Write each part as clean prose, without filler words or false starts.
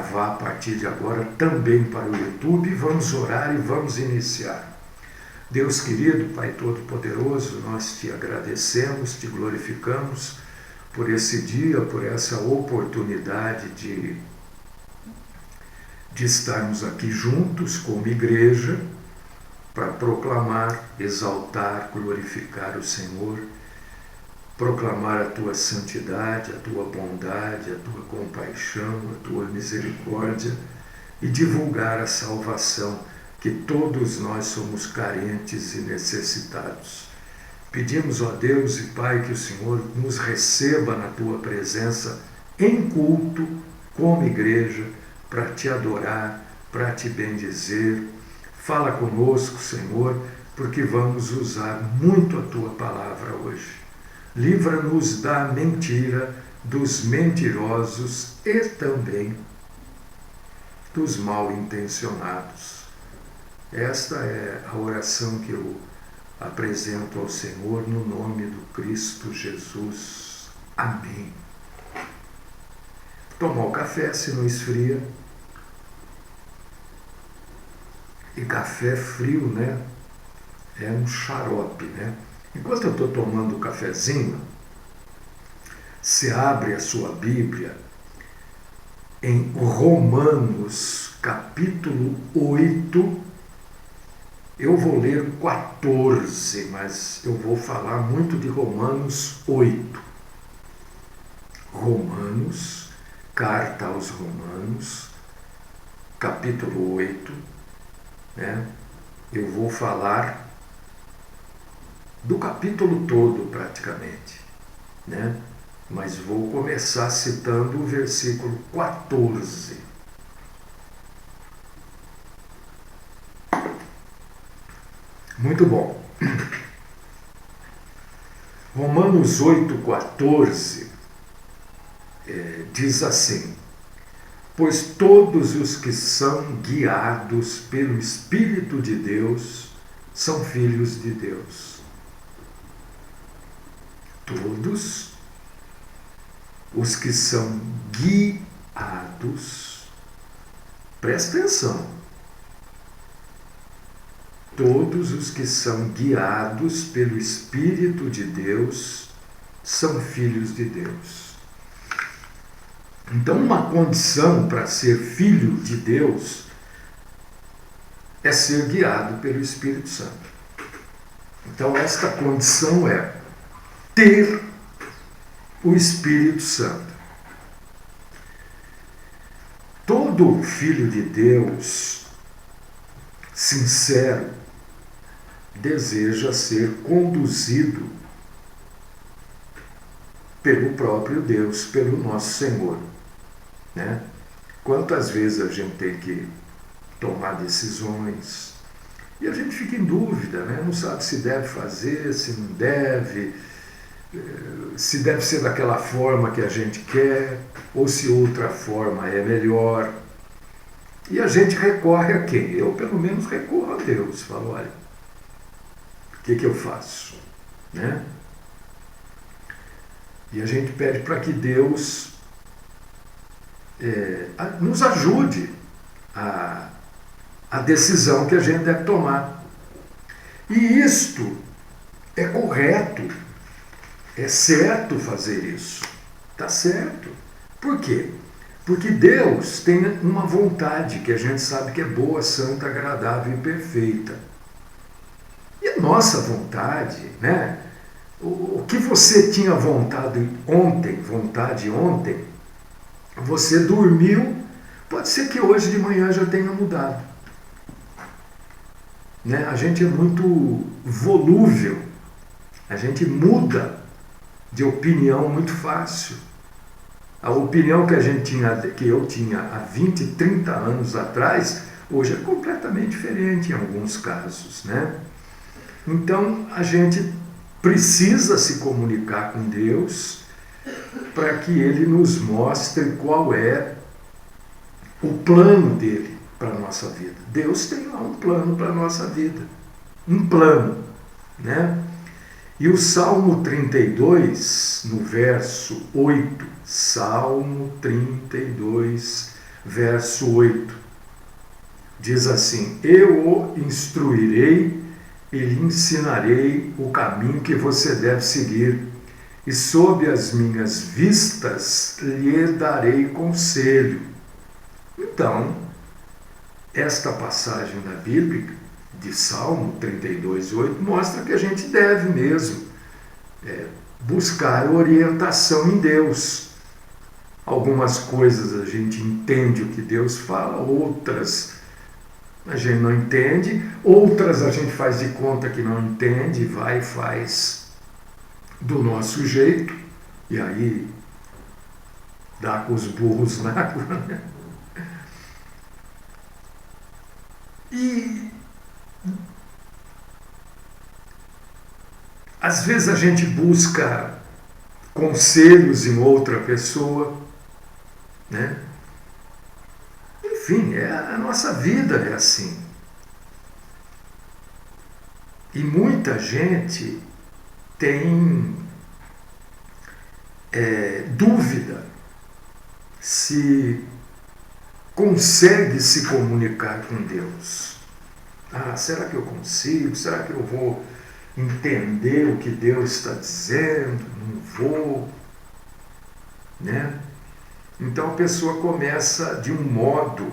Vá a partir de agora também para o YouTube. Vamos orar e vamos iniciar. Deus querido, Pai Todo-Poderoso, nós te agradecemos, te glorificamos por esse dia, por essa oportunidade de estarmos aqui juntos como igreja para proclamar, exaltar, glorificar o Senhor, proclamar a tua santidade, a tua bondade, a tua compaixão, a tua misericórdia e divulgar a salvação, que todos nós somos carentes e necessitados. Pedimos, ó Deus e Pai, que o Senhor nos receba na tua presença em culto, como igreja, para te adorar, para te bendizer. Fala conosco, Senhor, porque vamos usar muito a tua palavra hoje. Livra-nos da mentira, dos mentirosos e também dos mal intencionados. Esta é a oração que eu apresento ao Senhor no nome do Cristo Jesus. Amém. Tomar o café se não esfria. E café frio, né? É um xarope, né? Enquanto eu estou tomando o cafezinho, você abre a sua Bíblia em Romanos, capítulo 8. Eu vou ler 14, mas eu vou falar muito de Romanos 8. Romanos, carta aos Romanos, capítulo 8, né? Eu vou falar do capítulo todo praticamente, né? Mas vou começar citando o versículo 14. Muito bom. Romanos 8,14 diz assim: pois todos os que são guiados pelo Espírito de Deus são filhos de Deus. Todos os que são guiados, presta atenção, todos os que são guiados pelo Espírito de Deus são filhos de Deus. Então, uma condição para ser filho de Deus é ser guiado pelo Espírito Santo. Então, esta condição é ter o Espírito Santo. Todo filho de Deus sincero deseja ser conduzido pelo próprio Deus, pelo nosso Senhor, né? Quantas vezes a gente tem que tomar decisões e a gente fica em dúvida, né? Não sabe se deve fazer, se não deve, se deve ser daquela forma que a gente quer ou se outra forma é melhor. E a gente recorre a quem? Eu, pelo menos, recorro a Deus. Falo, olha, o que eu faço? Né? E a gente pede para que Deus nos ajude a decisão que a gente deve tomar. E isto é correto, é certo fazer isso. Está certo. Por quê? Porque Deus tem uma vontade que a gente sabe que é boa, santa, agradável e perfeita. E a nossa vontade, né? O que você tinha vontade ontem, você dormiu, pode ser que hoje de manhã já tenha mudado. Né? A gente é muito volúvel, a gente muda de opinião muito fácil. A opinião que eu tinha há 20, 30 anos atrás, hoje é completamente diferente em alguns casos, né? Então, a gente precisa se comunicar com Deus para que Ele nos mostre qual é o plano dele para a nossa vida. Deus tem lá um plano para a nossa vida. Um plano, né? E o Salmo 32, no verso 8, Salmo 32, verso 8. Diz assim: eu o instruirei e lhe ensinarei o caminho que você deve seguir, e sob as minhas vistas lhe darei conselho. Então, esta passagem da Bíblia, de Salmo 32:8, mostra que a gente deve mesmo buscar orientação em Deus. Algumas coisas a gente entende o que Deus fala, outras a gente não entende, outras a gente faz de conta que não entende, vai e faz do nosso jeito, e aí dá com os burros na água, né? E às vezes a gente busca conselhos em outra pessoa, né? Enfim, a nossa vida é assim. E muita gente tem dúvida se consegue se comunicar com Deus. Será que eu consigo? Será que eu vou entender o que Deus está dizendo? Não vou, né? Então a pessoa começa de um modo,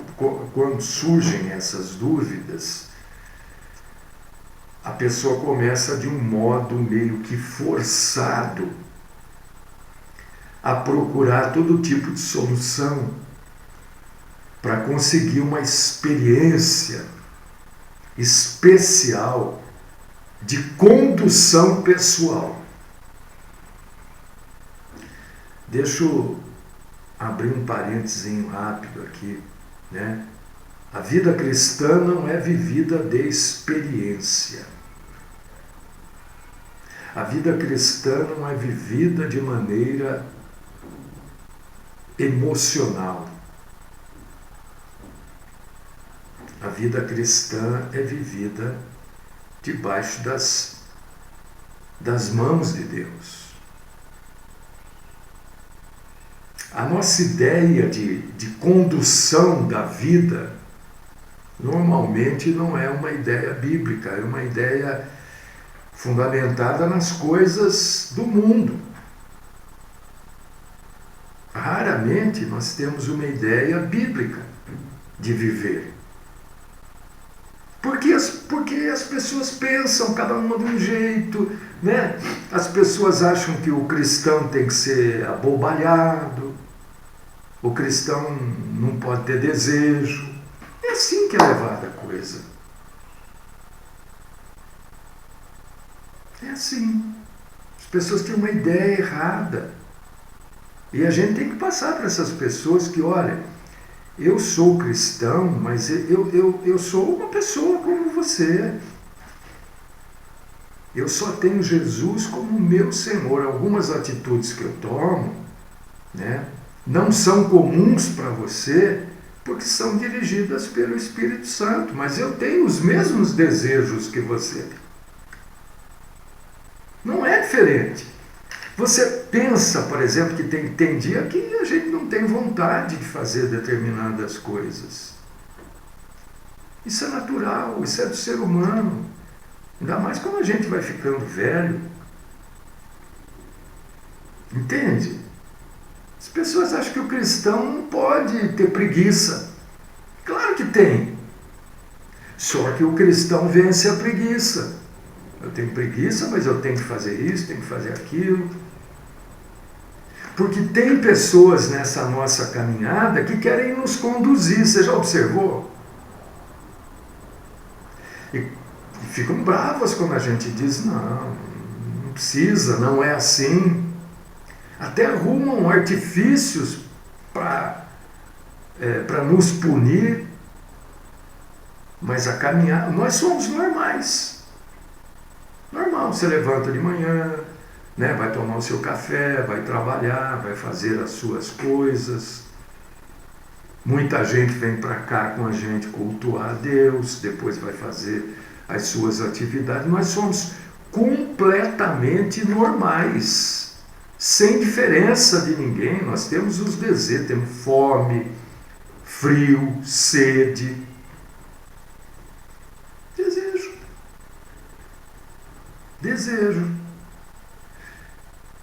quando surgem essas dúvidas, a pessoa começa de um modo meio que forçado a procurar todo tipo de solução para conseguir uma experiência especial de condução pessoal. Deixa eu abrir um parênteses rápido aqui, né? A vida cristã não é vivida de experiência. A vida cristã não é vivida de maneira emocional. A vida cristã é vivida debaixo das mãos de Deus. A nossa ideia de condução da vida normalmente não é uma ideia bíblica, é uma ideia fundamentada nas coisas do mundo. Raramente nós temos uma ideia bíblica de viver. Porque as pessoas pensam, cada uma de um jeito, né? As pessoas acham que o cristão tem que ser abobalhado, o cristão não pode ter desejo. É assim que é levada a coisa. É assim. As pessoas têm uma ideia errada. E a gente tem que passar para essas pessoas que, olha, eu sou cristão, mas eu sou uma pessoa como você. Eu só tenho Jesus como meu Senhor. Algumas atitudes que eu tomo, né, não são comuns para você, porque são dirigidas pelo Espírito Santo, mas eu tenho os mesmos desejos que você. Não é diferente. Você pensa, por exemplo, que tem dia que a gente não tem vontade de fazer determinadas coisas. Isso é natural, isso é do ser humano. Ainda mais quando a gente vai ficando velho. Entende? As pessoas acham que o cristão não pode ter preguiça. Claro que tem. Só que o cristão vence a preguiça. Eu tenho preguiça, mas eu tenho que fazer isso, tenho que fazer aquilo. Porque tem pessoas nessa nossa caminhada que querem nos conduzir. Você já observou? E ficam bravas quando a gente diz, não precisa, não é assim. Até arrumam artifícios para nos punir. Mas a caminhada, nós somos normais. Normal, você levanta de manhã, né, vai tomar o seu café, vai trabalhar, vai fazer as suas coisas. Muita gente vem para cá com a gente cultuar a Deus, depois vai fazer as suas atividades. Nós somos completamente normais, sem diferença de ninguém. Nós temos os desejos, temos fome, frio, sede. Desejo. Desejo.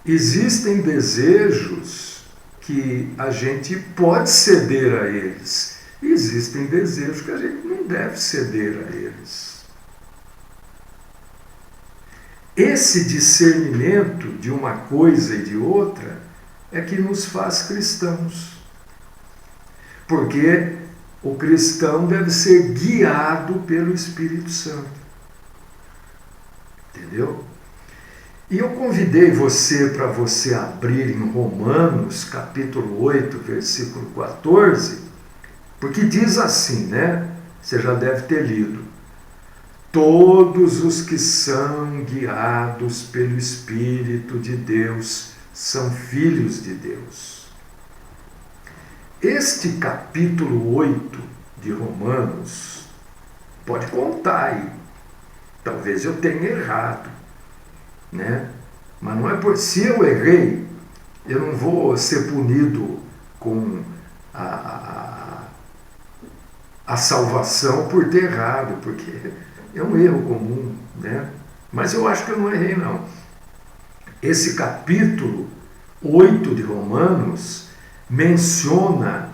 Existem desejos que a gente pode ceder a eles. Existem desejos que a gente não deve ceder a eles. Esse discernimento de uma coisa e de outra é que nos faz cristãos. Porque o cristão deve ser guiado pelo Espírito Santo. Entendeu? E eu convidei você para você abrir em Romanos, capítulo 8, versículo 14, porque diz assim, né? Você já deve ter lido. Todos os que são guiados pelo Espírito de Deus são filhos de Deus. Este capítulo 8 de Romanos, pode contar aí, talvez eu tenha errado, né? Mas não é por se eu errei, eu não vou ser punido com a salvação por ter errado, porque é um erro comum, né? Mas eu acho que eu não errei, não. Esse capítulo 8 de Romanos menciona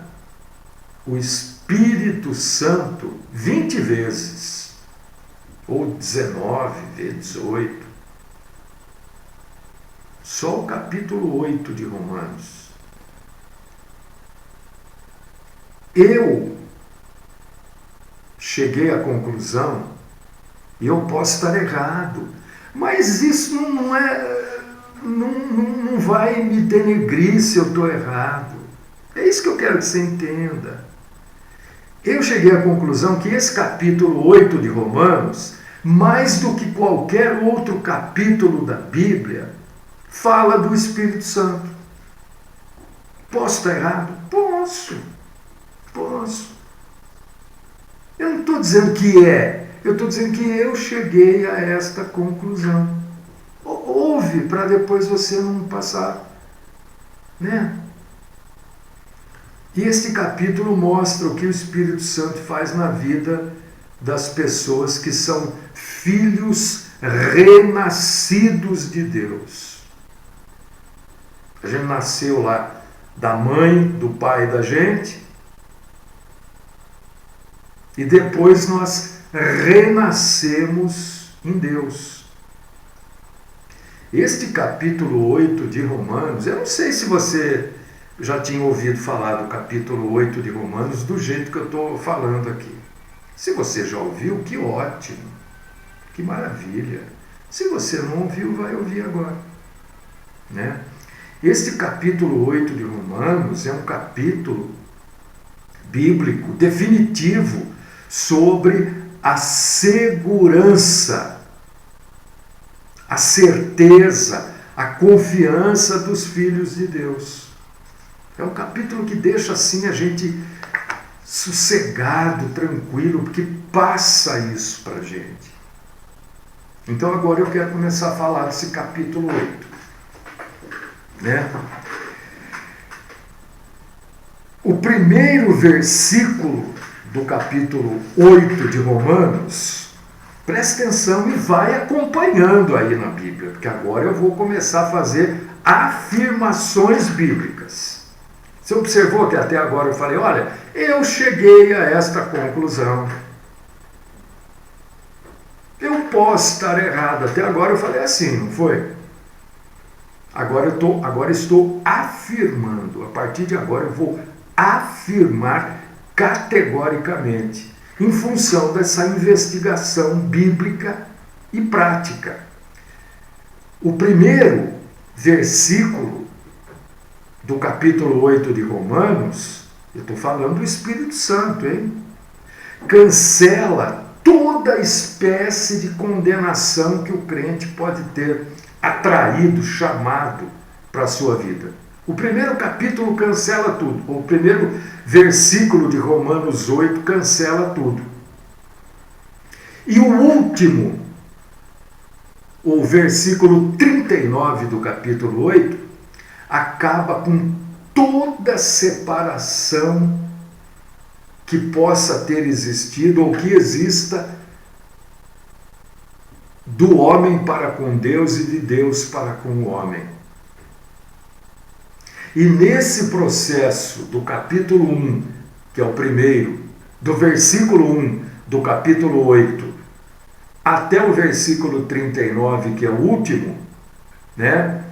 o Espírito Santo 20 vezes, ou 19, 18. Só o capítulo 8 de Romanos. Eu cheguei à conclusão, e eu posso estar errado, mas isso não vai me denegrir se eu estou errado. É isso que eu quero que você entenda. Eu cheguei à conclusão que esse capítulo 8 de Romanos, mais do que qualquer outro capítulo da Bíblia, fala do Espírito Santo. Posso estar errado? Posso. Eu não estou dizendo que é, eu estou dizendo que eu cheguei a esta conclusão. Ouve, para depois você não passar, né? E este capítulo mostra o que o Espírito Santo faz na vida das pessoas que são filhos renascidos de Deus. A gente nasceu lá da mãe, do pai da gente, e depois nós renascemos em Deus. Este capítulo 8 de Romanos, eu não sei se você já tinha ouvido falar do capítulo 8 de Romanos do jeito que eu estou falando aqui. Se você já ouviu, que ótimo, que maravilha. Se você não ouviu, vai ouvir agora, né? Este capítulo 8 de Romanos é um capítulo bíblico definitivo sobre a segurança, a certeza, a confiança dos filhos de Deus. É um capítulo que deixa assim a gente sossegado, tranquilo, porque passa isso para a gente. Então agora eu quero começar a falar desse capítulo 8. Né? O primeiro versículo do capítulo 8 de Romanos, preste atenção e vai acompanhando aí na Bíblia, porque agora eu vou começar a fazer afirmações bíblicas. Você observou que até agora eu falei, olha, eu cheguei a esta conclusão. Eu posso estar errado. Até agora eu falei assim, não foi? Agora estou afirmando. A partir de agora eu vou afirmar categoricamente, em função dessa investigação bíblica e prática. O primeiro versículo do capítulo 8 de Romanos, eu estou falando do Espírito Santo, hein? Cancela toda espécie de condenação que o crente pode ter atraído, chamado para a sua vida. O primeiro capítulo cancela tudo. O primeiro versículo de Romanos 8 cancela tudo. E o último, o versículo 39 do capítulo 8, acaba com toda separação que possa ter existido ou que exista do homem para com Deus e de Deus para com o homem. E nesse processo do capítulo 1, que é o primeiro, do versículo 1 do capítulo 8 até o versículo 39, que é o último, né?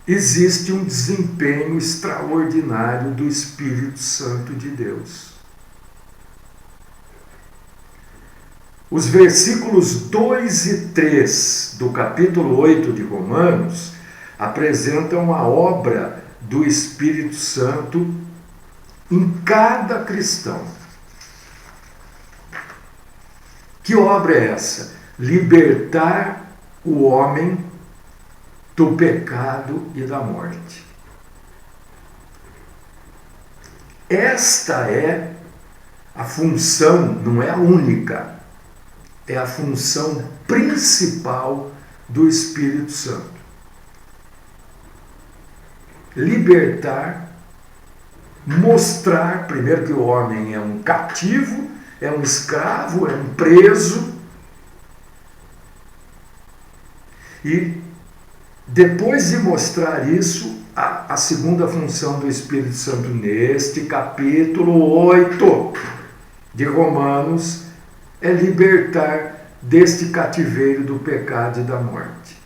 Existe um desempenho extraordinário do Espírito Santo de Deus. Os versículos 2 e 3 do capítulo 8 de Romanos apresentam a obra do Espírito Santo em cada cristão. Que obra é essa? Libertar o homem do pecado e da morte. Esta é a função, não é a única, é a função principal do Espírito Santo. Libertar, mostrar, primeiro, que o homem é um cativo, é um escravo, é um preso, e depois de mostrar isso, a segunda função do Espírito Santo neste capítulo 8 de Romanos é libertar deste cativeiro do pecado e da morte.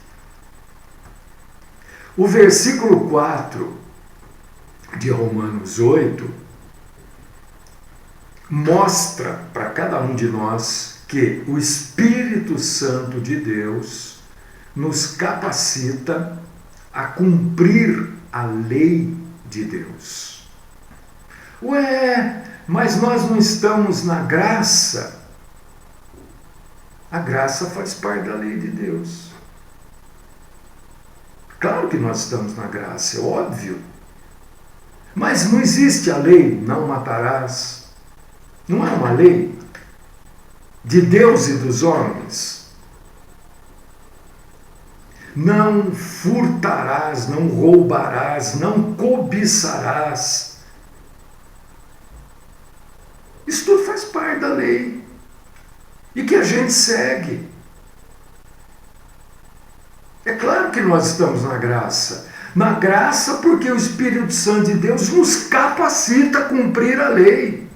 O versículo 4 de Romanos 8 mostra para cada um de nós que o Espírito Santo de Deus nos capacita a cumprir a lei de Deus. Ué, mas nós não estamos na graça? A graça faz parte da lei de Deus. Claro que nós estamos na graça, é óbvio. Mas não existe a lei, não matarás. Não é uma lei de Deus e dos homens. Não furtarás, não roubarás, não cobiçarás. Isso tudo faz parte da lei. E que a gente segue. É claro que nós estamos na graça. Na graça porque o Espírito Santo de Deus nos capacita a cumprir a lei.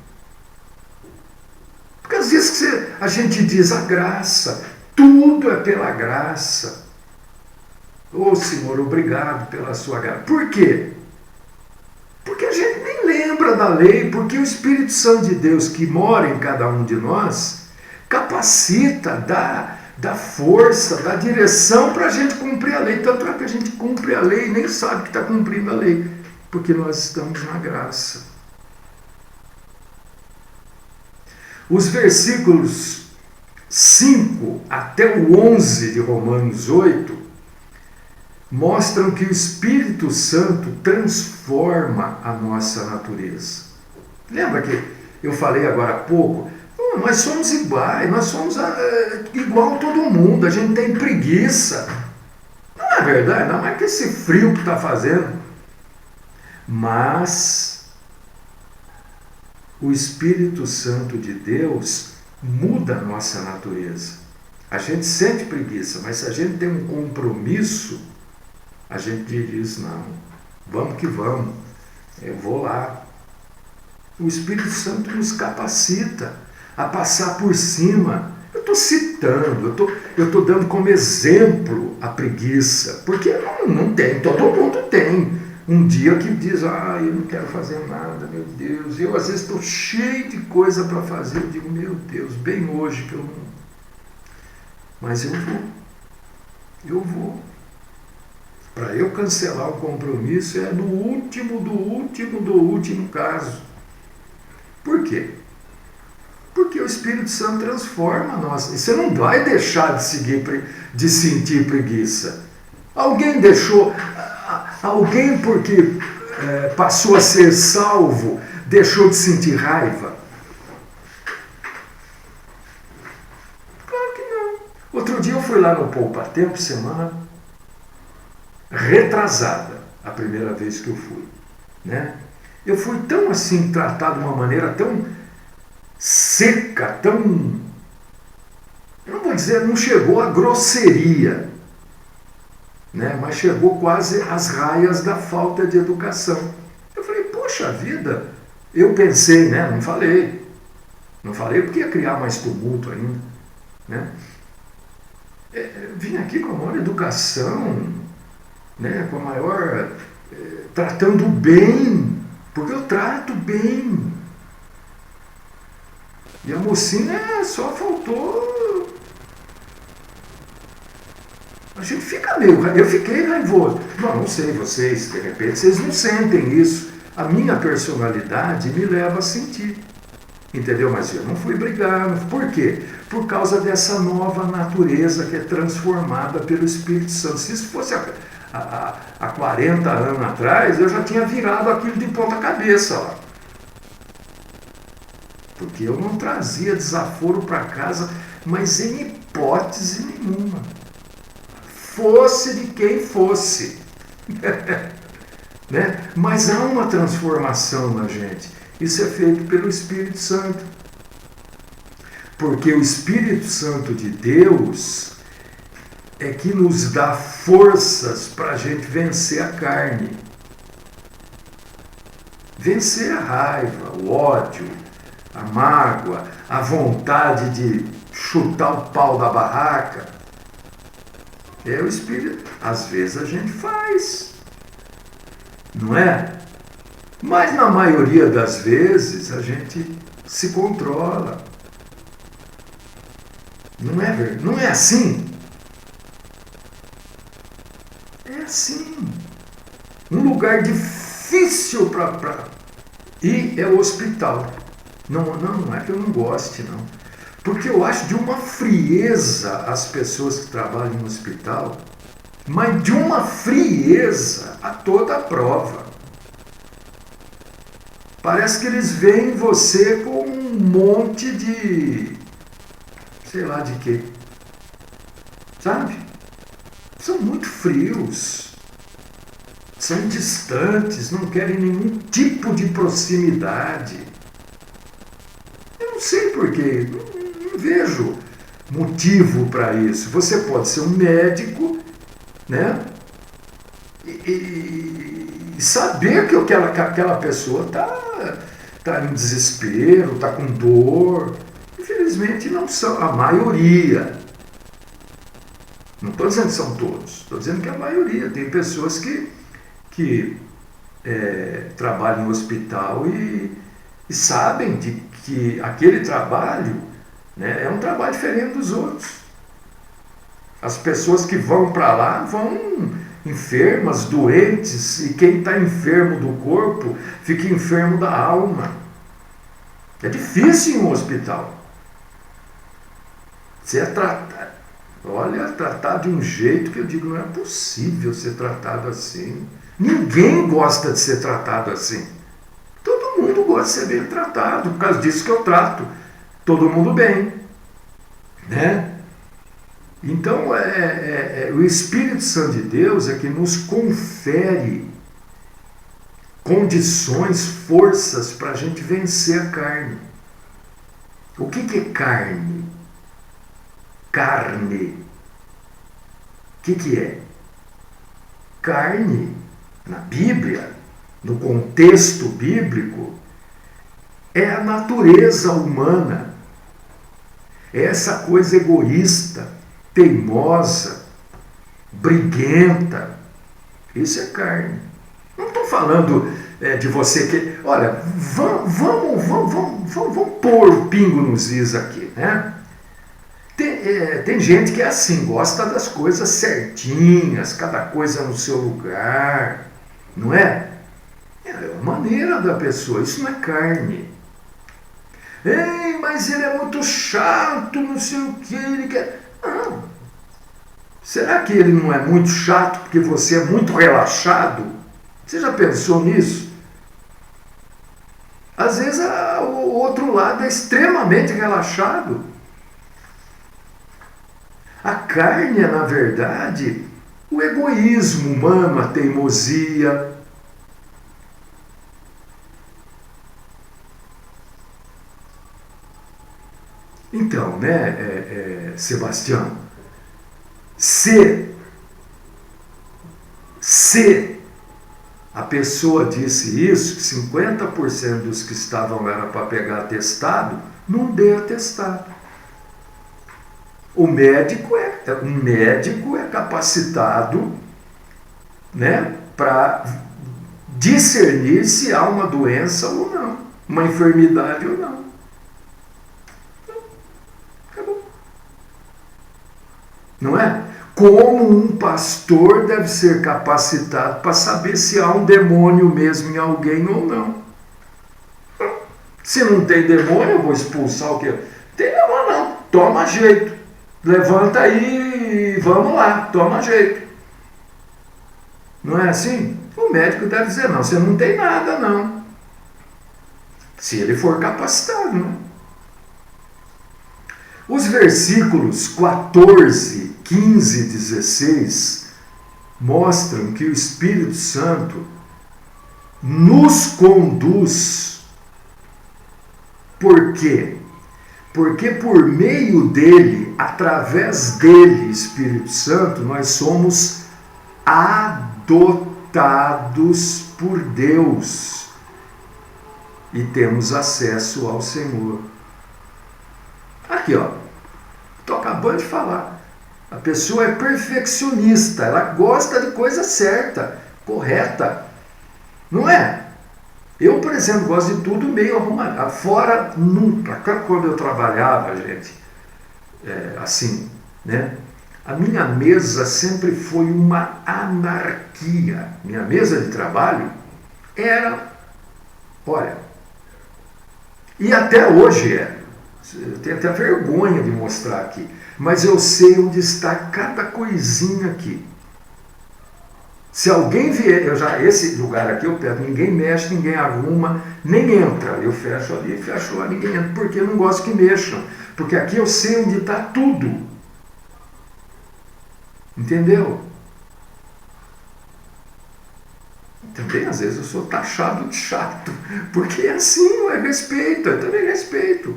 Porque às vezes a gente diz a graça, tudo é pela graça. Ô Senhor, obrigado pela sua graça. Por quê? Porque a gente nem lembra da lei, porque o Espírito Santo de Deus que mora em cada um de nós capacita, dá força, dá direção para a gente cumprir a lei. Tanto é que a gente cumpre a lei e nem sabe que está cumprindo a lei, porque nós estamos na graça. Os versículos 5 até o 11 de Romanos 8 mostram que o Espírito Santo transforma a nossa natureza. Lembra que eu falei agora há pouco? Nós somos iguais, nós somos igual a todo mundo, a gente tem preguiça. Não é verdade? Não é que esse frio que está fazendo. Mas o Espírito Santo de Deus muda a nossa natureza. A gente sente preguiça, mas se a gente tem um compromisso, a gente diz, não, vamos que vamos, eu vou lá. O Espírito Santo nos capacita a passar por cima. Eu estou citando, eu estou dando como exemplo a preguiça, porque não tem, todo mundo tem um dia que diz, eu não quero fazer nada, meu Deus, eu às vezes estou cheio de coisa para fazer, eu digo, meu Deus, bem hoje que eu não, mas eu vou. Para eu cancelar o compromisso é no último do último caso. Por quê? Porque o Espírito Santo transforma nós. E você não vai deixar de sentir preguiça. Alguém porque passou a ser salvo, deixou de sentir raiva? Claro que não. Outro dia eu fui lá no Poupa Tempo, semana retrasada, a primeira vez que eu fui, né? Eu fui tão assim tratado de uma maneira tão seca, tão... Eu não vou dizer, não chegou à grosseria, né? Mas chegou quase às raias da falta de educação. Eu falei, poxa vida, eu pensei, né? Não falei. Não falei porque ia criar mais tumulto ainda, né? Vim aqui com a maior educação, né? Com a maior... tratando bem, porque eu trato bem. E a mocinha só faltou... A gente fica meio... Eu fiquei raivoso. Não sei vocês, de repente, vocês não sentem isso. A minha personalidade me leva a sentir. Entendeu? Mas eu não fui brigar. Por quê? Por causa dessa nova natureza que é transformada pelo Espírito Santo. Se isso fosse há 40 anos atrás, eu já tinha virado aquilo de ponta cabeça lá. Porque eu não trazia desaforo para casa, mas em hipótese nenhuma. Fosse de quem fosse. Né? Mas há uma transformação na gente. Isso é feito pelo Espírito Santo. Porque o Espírito Santo de Deus é que nos dá forças para a gente vencer a carne. Vencer a raiva, o ódio, a mágoa, a vontade de chutar o pau da barraca. É o Espírito. Às vezes a gente faz, não é? Mas na maioria das vezes a gente se controla. Não é assim? É assim. Um lugar difícil para ir é o hospital. Não é que eu não goste, não. Porque eu acho de uma frieza as pessoas que trabalham no hospital, mas de uma frieza a toda a prova. Parece que eles veem você com um monte de... sei lá de quê. Sabe? São muito frios. São distantes, não querem nenhum tipo de proximidade. Eu não sei porquê. Não vejo motivo para isso. Você pode ser um médico, né? E saber que aquela pessoa está em desespero, está com dor. Infelizmente não são a maioria. Não estou dizendo que são todos, estou dizendo que a maioria. Tem pessoas que trabalham em hospital e sabem que aquele trabalho, né, é um trabalho diferente dos outros. As pessoas que vão para lá vão enfermas, doentes, e quem está enfermo do corpo fica enfermo da alma. É difícil em um hospital. Você é tratado de um jeito que eu digo, não é possível ser tratado assim. Ninguém gosta de ser tratado assim. Todo mundo gosta de ser bem tratado, por causa disso que eu trato todo mundo bem, né? Então, o Espírito Santo de Deus é que nos confere condições, forças para a gente vencer a carne. O que é carne? Carne. O que é? Carne, na Bíblia, no contexto bíblico, é a natureza humana. É essa coisa egoísta, teimosa, briguenta. Isso é carne. Não estou falando de você que... Olha, vamos pôr o pingo nos is aqui, né? Tem gente que é assim, gosta das coisas certinhas, cada coisa no seu lugar, não é? É a maneira da pessoa, isso não é carne. Ei, mas ele é muito chato, não sei o que, ele quer... Não. Será que ele não é muito chato porque você é muito relaxado? Você já pensou nisso? Às vezes o outro lado é extremamente relaxado. A carne é, na verdade, o egoísmo humano, a teimosia. Então, Sebastião, se a pessoa disse isso, que 50% dos que estavam lá era para pegar atestado, não dê atestado. Um médico é capacitado, né, para discernir se há uma doença ou não, uma enfermidade ou não. Acabou. Não é? Como um pastor deve ser capacitado para saber se há um demônio mesmo em alguém ou não. Se não tem demônio, eu vou expulsar o quê? Tem demônio não, toma jeito. Levanta aí e vamos lá, toma jeito. Não é assim? O médico deve dizer, não, você não tem nada não. Se ele for capacitado, né? Os versículos 14, 15 e 16 mostram que o Espírito Santo nos conduz. Por quê? Porque por meio dele, através dele, Espírito Santo, nós somos adotados por Deus e temos acesso ao Senhor. Aqui, ó, estou acabando de falar. A pessoa é perfeccionista, ela gosta de coisa certa, correta, não é? Eu, por exemplo, gosto de tudo meio arrumado. Fora, nunca. Quando eu trabalhava, gente, assim, né? A minha mesa sempre foi uma anarquia. Minha mesa de trabalho era, olha, e até hoje é. Eu tenho até vergonha de mostrar aqui. Mas eu sei onde está cada coisinha aqui. Se alguém vier, esse lugar aqui eu pego, ninguém mexe, ninguém arruma, nem entra. Eu fecho ali, fecho lá, ninguém entra, porque eu não gosto que mexam. Porque aqui eu sei onde está tudo. Entendeu? Também às vezes eu sou taxado de chato, porque é assim, não é respeito, eu também respeito.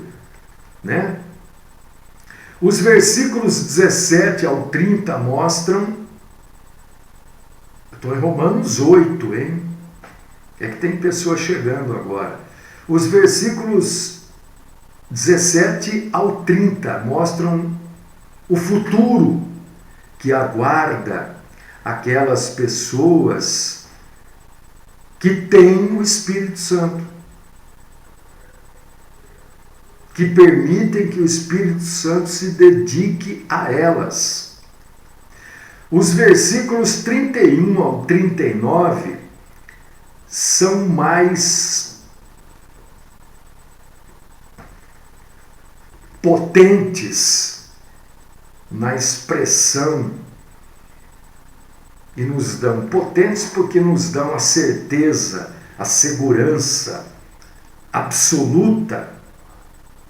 Né? Os versículos 17 ao 30 mostram. Estou em Romanos 8, hein? É que tem pessoas chegando agora. Os versículos 17 ao 30 mostram o futuro que aguarda aquelas pessoas que têm o Espírito Santo, que permitem que o Espírito Santo se dedique a elas. Os versículos 31 ao 39 são mais potentes na expressão e nos dão, potentes porque nos dão a certeza, a segurança absoluta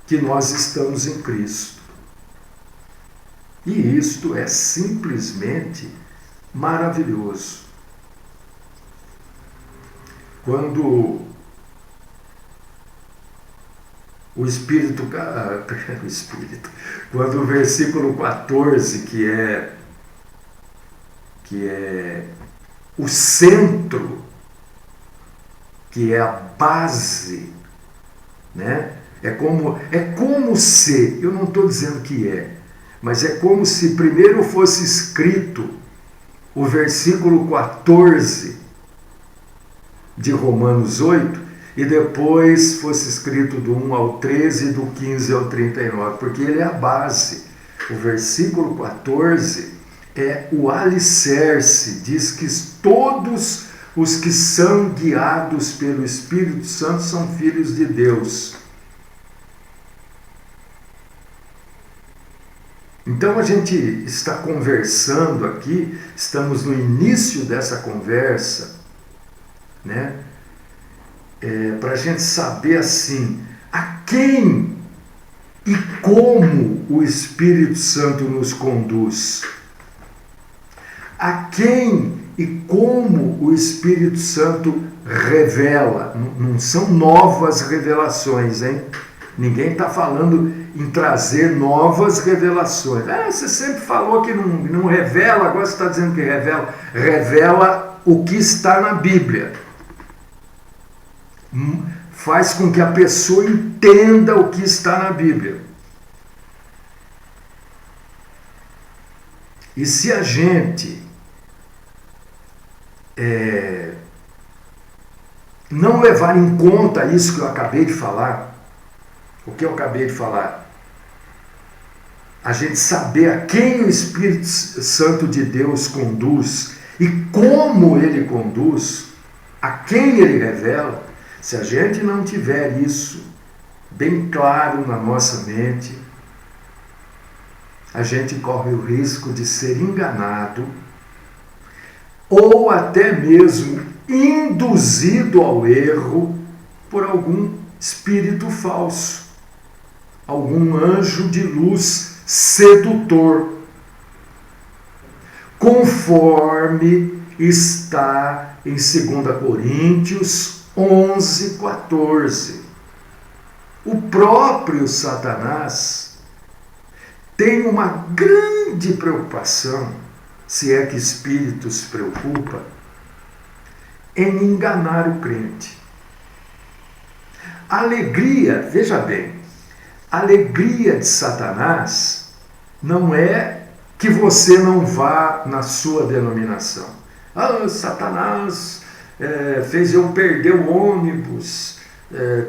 que nós estamos em Cristo. E isto é simplesmente maravilhoso. Quando quando o versículo 14, que é o centro, que é a base, né? É como se, eu não estou dizendo que é, mas é como se primeiro fosse escrito o versículo 14 de Romanos 8 e depois fosse escrito do 1 ao 13 e do 15 ao 39, porque ele é a base. O versículo 14 é o alicerce, diz que todos os que são guiados pelo Espírito Santo são filhos de Deus. Então a gente está conversando aqui, estamos no início dessa conversa, né? Para a gente saber assim, a quem e como o Espírito Santo nos conduz. A quem e como o Espírito Santo revela. Não são novas revelações, hein? Ninguém está falando em trazer novas revelações. Você sempre falou que não revela, agora você está dizendo que revela. Revela o que está na Bíblia. Faz com que a pessoa entenda o que está na Bíblia. E se a gente não levar em conta isso que eu acabei de falar, o que eu acabei de falar, a gente saber a quem o Espírito Santo de Deus conduz e como ele conduz, a quem ele revela, se a gente não tiver isso bem claro na nossa mente, a gente corre o risco de ser enganado ou até mesmo induzido ao erro por algum espírito falso, algum anjo de luz sedutor, conforme está em 2 Coríntios 11:14. O próprio Satanás tem uma grande preocupação, se é que espírito se preocupa, em enganar o crente. A alegria, veja bem, a alegria de Satanás não é que você não vá na sua denominação. Satanás fez eu perder o ônibus,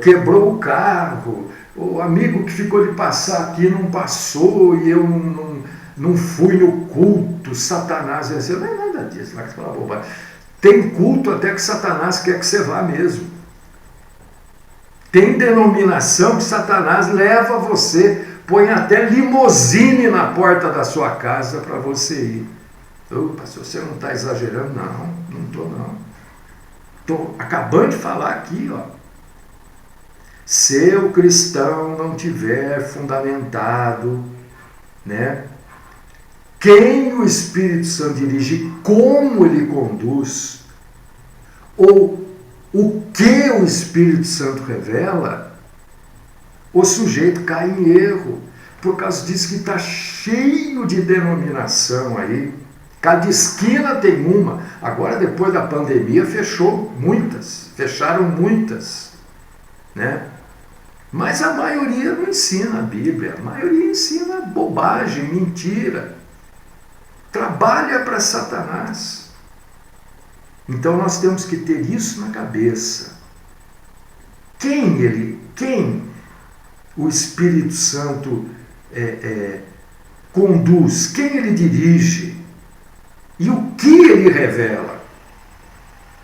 quebrou o carro, o amigo que ficou de passar aqui não passou e eu não fui no culto, Satanás venceu. Não é nada disso, vai falar bobagem. Tem culto até que Satanás quer que você vá mesmo. Tem denominação que Satanás leva você, põe até limousine na porta da sua casa para você ir. Pastor, você não está exagerando? Não estou não. Estou acabando de falar aqui, ó. Se o cristão não tiver fundamentado, né, quem o Espírito Santo dirige, como ele conduz, ou o que o Espírito Santo revela, o sujeito cai em erro. Por causa disso que está cheio de denominação aí. Cada esquina tem uma. Agora, depois da pandemia, fecharam muitas, né? Mas a maioria não ensina a Bíblia. A maioria ensina bobagem, mentira. Trabalha para Satanás. Então nós temos que ter isso na cabeça. Quem o Espírito Santo conduz, quem ele dirige e o que ele revela.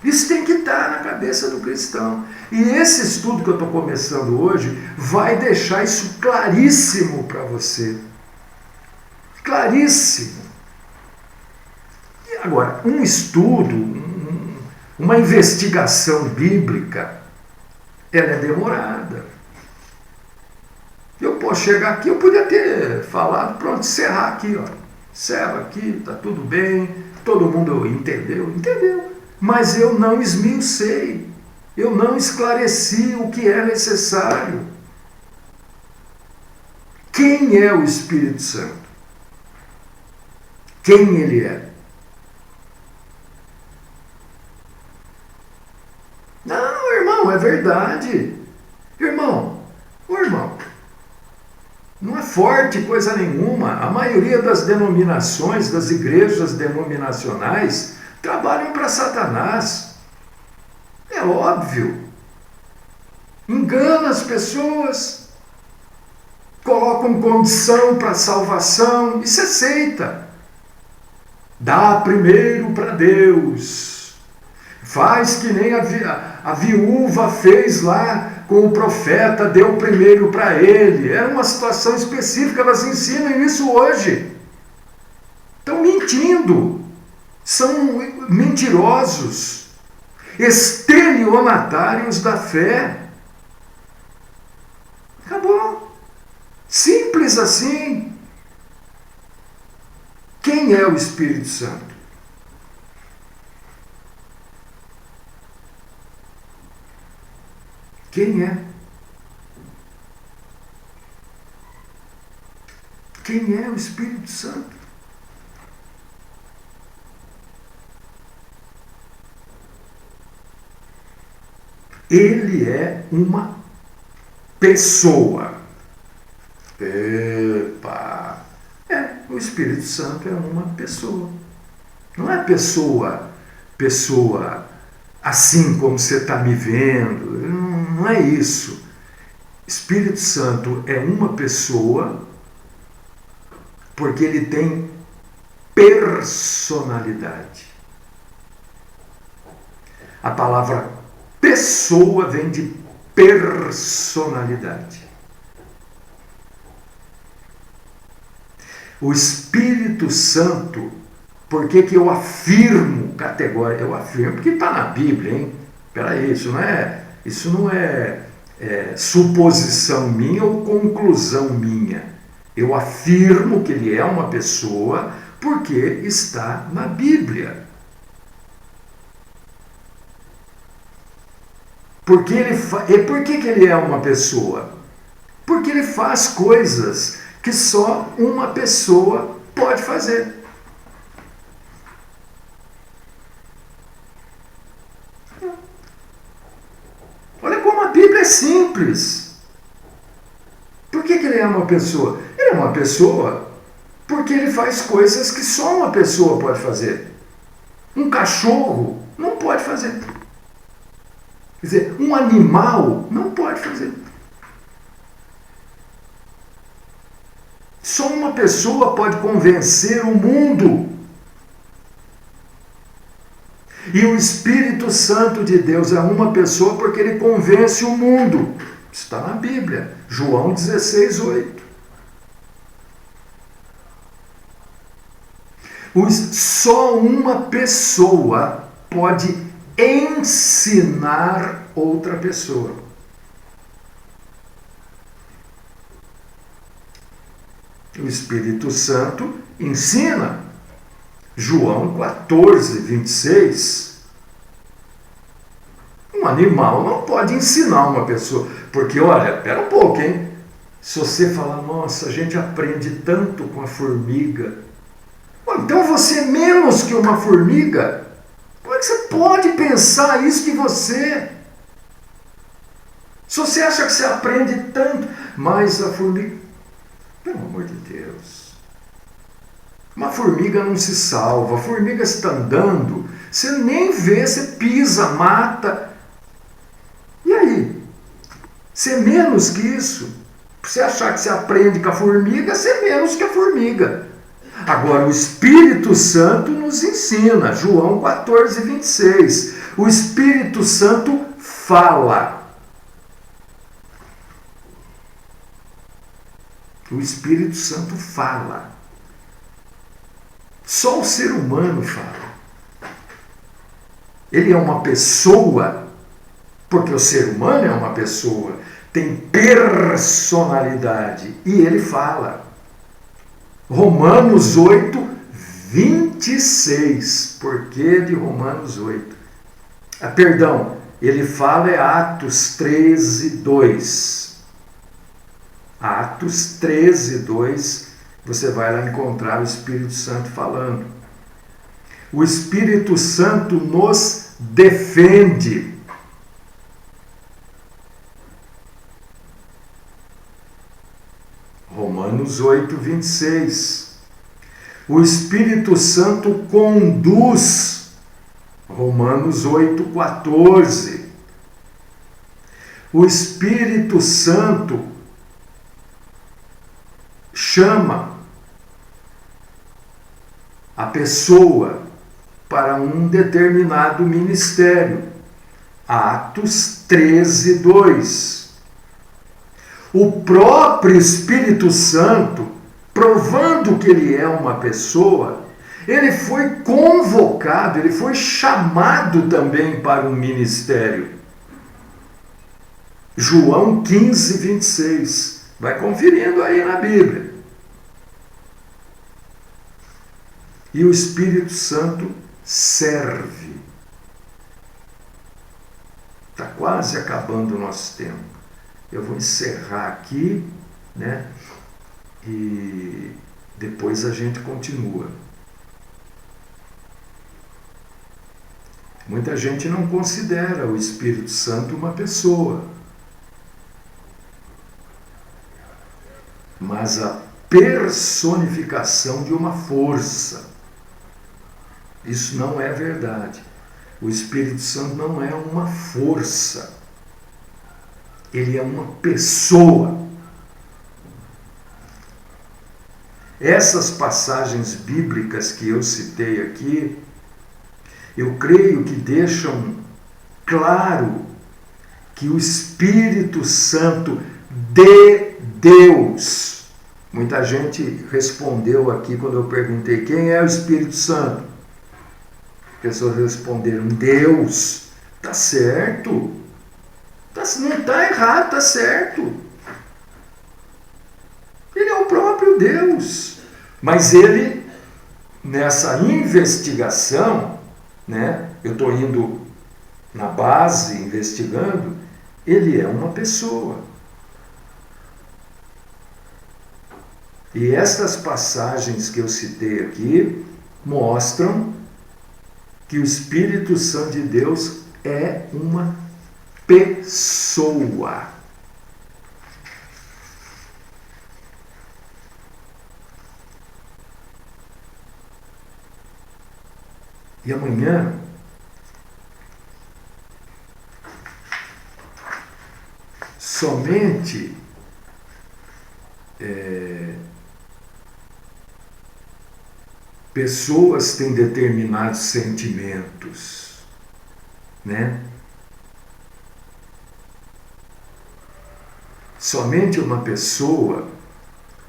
Isso tem que estar na cabeça do cristão. E esse estudo que eu estou começando hoje vai deixar isso claríssimo para você. Claríssimo. E agora, um estudo, uma investigação bíblica, ela é demorada. Eu posso chegar aqui, eu podia ter falado, pronto, encerrar aqui, ó. Encerra aqui, está tudo bem, todo mundo entendeu. Mas eu não esmiucei, eu não esclareci o que é necessário. Quem é o Espírito Santo? Quem ele é? Não, irmão, é verdade. Irmão, não é forte coisa nenhuma. A maioria das denominações, das igrejas denominacionais, trabalham para Satanás. É óbvio. Engana as pessoas. Colocam condição para salvação e se aceita. Dá primeiro para Deus. Faz que nem a viúva fez lá com o profeta, deu primeiro para ele. É uma situação específica, elas ensinam isso hoje. Estão mentindo. São mentirosos, estelionatários da fé. Acabou. Simples assim. Quem é o Espírito Santo? Quem é? Quem é o Espírito Santo? Ele é uma pessoa. Epa! O Espírito Santo é uma pessoa. Não é pessoa assim como você está me vendo. Não é isso. Espírito Santo é uma pessoa porque ele tem personalidade. A palavra pessoa vem de personalidade. O Espírito Santo, por que eu afirmo categórica? Eu afirmo porque está na Bíblia, hein? Peraí, isso não é suposição minha ou conclusão minha. Eu afirmo que ele é uma pessoa porque está na Bíblia. Por que ele é uma pessoa? Porque ele faz coisas que só uma pessoa pode fazer. Olha como a Bíblia é simples. Por que ele é uma pessoa? Ele é uma pessoa porque ele faz coisas que só uma pessoa pode fazer. Um cachorro não pode fazer. Quer dizer, um animal não pode fazer. Só uma pessoa pode convencer o mundo. E o Espírito Santo de Deus é uma pessoa porque ele convence o mundo. Está na Bíblia, João 16:8. Só uma pessoa pode ensinar outra pessoa. O Espírito Santo ensina. João 14:26. Um animal não pode ensinar uma pessoa. Porque, olha, espera um pouco, hein? Se você falar, nossa, a gente aprende tanto com a formiga. Então você é menos que uma formiga? Como é que você pode pensar isso de você? Se você acha que você aprende tanto, mas a formiga... Pelo amor de Deus. Uma formiga não se salva. A formiga está andando, você nem vê, você pisa, mata. E aí? Você é menos que isso? Você achar que você aprende com a formiga, você é menos que a formiga. Agora, o Espírito Santo nos ensina. João 14:26. O Espírito Santo fala. O Espírito Santo fala. Só o ser humano fala. Ele é uma pessoa, porque o ser humano é uma pessoa, tem personalidade, e ele fala. Romanos 8:26. Por que de Romanos 8? Perdão, ele fala Atos 13:2. Atos 13:2, você vai lá encontrar o Espírito Santo falando. O Espírito Santo nos defende. Romanos 8:26. O Espírito Santo conduz. Romanos 8:14. O Espírito Santo chama a pessoa para um determinado ministério. Atos 13:2. O próprio Espírito Santo, provando que ele é uma pessoa, ele foi convocado, ele foi chamado também para um ministério. João 15:26. Vai conferindo aí na Bíblia. E o Espírito Santo serve. Está quase acabando o nosso tempo. Eu vou encerrar aqui, né? e depois a gente continua. Muita gente não considera o Espírito Santo uma pessoa, mas a personificação de uma força. Isso não é verdade. O Espírito Santo não é uma força. Ele é uma pessoa. Essas passagens bíblicas que eu citei aqui, eu creio que deixam claro que o Espírito Santo de Deus. Muita gente respondeu aqui quando eu perguntei quem é o Espírito Santo. Pessoas responderam Deus. Tá certo. Não está errado, está certo. Ele é o próprio Deus. Mas ele, nessa investigação, eu estou indo na base, investigando, ele é uma pessoa. E estas passagens que eu citei aqui mostram que o Espírito Santo de Deus é uma pessoa. E amanhã somente pessoas têm determinados sentimentos, Somente uma pessoa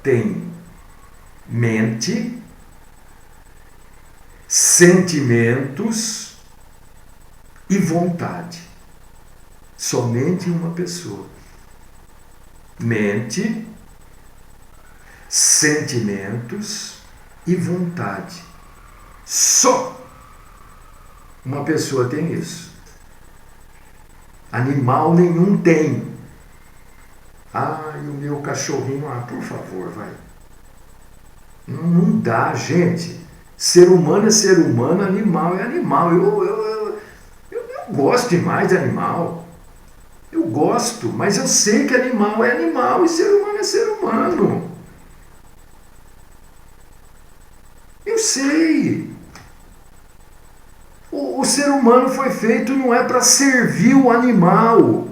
tem mente, sentimentos e vontade. Somente uma pessoa. Mente, sentimentos e vontade. Só uma pessoa tem isso. Animal nenhum tem. E o meu cachorrinho, por favor, vai. Não dá, gente. Ser humano é ser humano, animal é animal. Eu gosto demais de animal. Eu gosto, mas eu sei que animal é animal e ser humano é ser humano. Eu sei. O ser humano foi feito não é para servir o animal.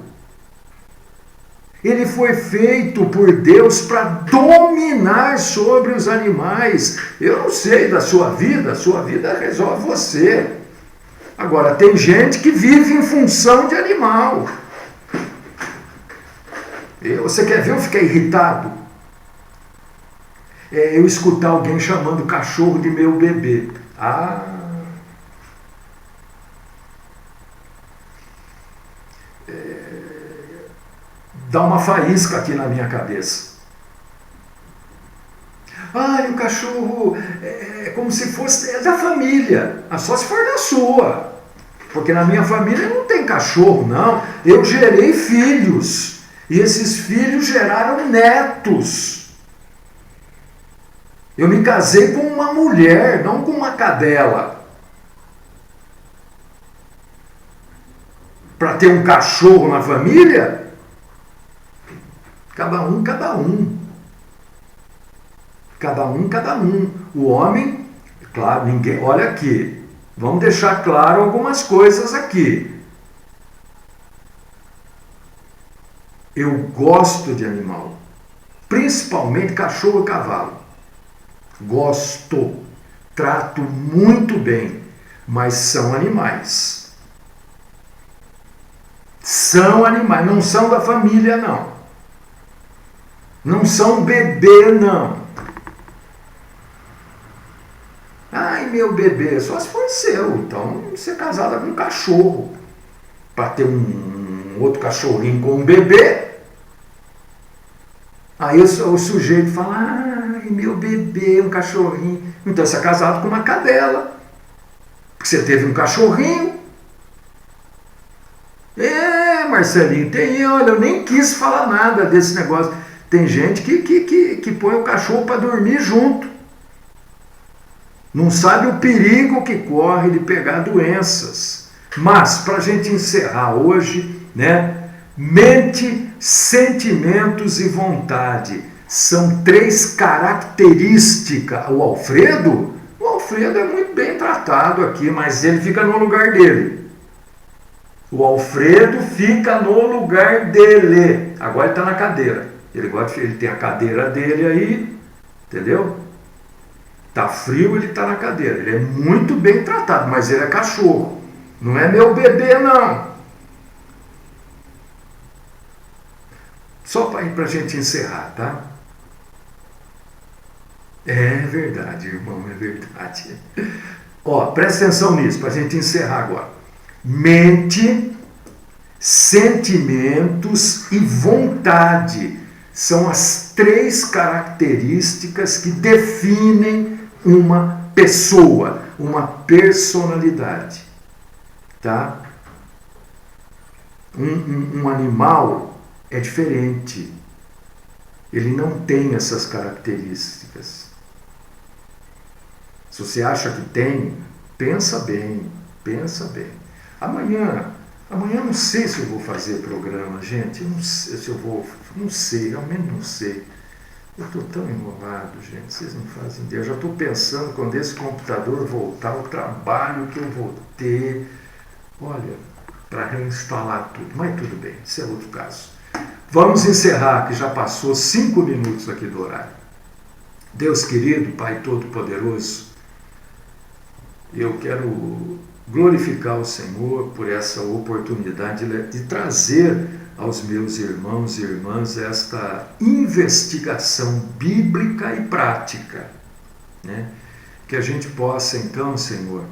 Ele foi feito por Deus para dominar sobre os animais. Eu não sei da sua vida, a sua vida resolve você. Agora, tem gente que vive em função de animal. Você quer ver eu ficar irritado? Eu escutar alguém chamando o cachorro de meu bebê. Dá uma faísca aqui na minha cabeça. O cachorro é como se fosse da família, só se for da sua. Porque na minha família não tem cachorro, não. Eu gerei filhos. E esses filhos geraram netos. Eu me casei com uma mulher, não com uma cadela. Para ter um cachorro na família? Cada um. Cada um. O homem, claro, ninguém. Olha aqui, vamos deixar claro algumas coisas aqui. Eu gosto de animal, principalmente cachorro e cavalo. Gosto, trato muito bem, mas são animais. São animais, não são da família, não. Não são bebê, não. Meu bebê, só se for seu. Então, você é casada com um cachorro. Para ter um outro cachorrinho com um bebê. Aí o sujeito fala, meu bebê, um cachorrinho. Então, você é casado com uma cadela. Porque você teve um cachorrinho. Marcelinho, olha, eu nem quis falar nada desse negócio. Tem gente que põe o cachorro para dormir junto. Não sabe o perigo que corre de pegar doenças. Mas, para a gente encerrar hoje, né? Mente, sentimentos e vontade são 3 características. O Alfredo é muito bem tratado aqui, mas ele fica no lugar dele. O Alfredo fica no lugar dele. Agora ele está na cadeira. Ele tem a cadeira dele aí, entendeu? Tá frio, ele está na cadeira. Ele é muito bem tratado, mas ele é cachorro. Não é meu bebê, não. Só para a gente encerrar, tá? É verdade, irmão, é verdade. Ó, presta atenção nisso, para a gente encerrar agora. Mente, sentimentos e vontade são as 3 características que definem uma pessoa, uma personalidade. Tá? Um animal é diferente. Ele não tem essas características. Se você acha que tem, pensa bem, pensa bem. Amanhã não sei se eu vou fazer programa, gente. Eu não sei se eu vou, não sei, realmente não sei. Eu estou tão enrolado, gente, vocês não fazem ideia. Eu já estou pensando, quando esse computador voltar, o trabalho que eu vou ter, olha, para reinstalar tudo. Mas tudo bem, isso é outro caso. Vamos encerrar, que já passou 5 minutos aqui do horário. Deus querido, Pai Todo-Poderoso, eu quero glorificar o Senhor por essa oportunidade de trazer aos meus irmãos e irmãs esta investigação bíblica e prática, né? Que a gente possa então, Senhor,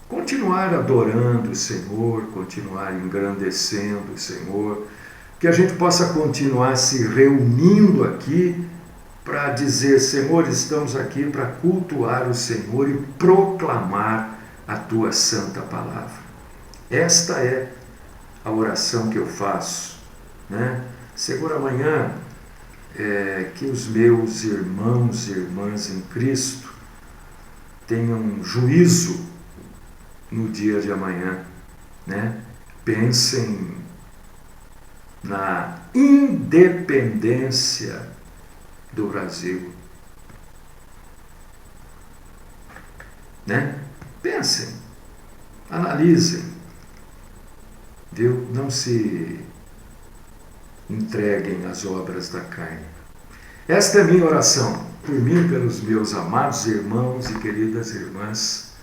continuar adorando o Senhor, continuar engrandecendo o Senhor, que a gente possa continuar se reunindo aqui para dizer, Senhor, estamos aqui para cultuar o Senhor e proclamar a Tua santa palavra. Esta é a oração que eu faço, né? Senhor, amanhã, que os meus irmãos e irmãs em Cristo tenham juízo no dia de amanhã, né? Pensem na independência do Brasil, né? Pensem, analisem, viu? Não se entreguem às obras da carne. Esta é a minha oração, por mim e pelos meus amados irmãos e queridas irmãs,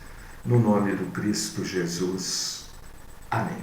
no nome do Cristo Jesus. Amém.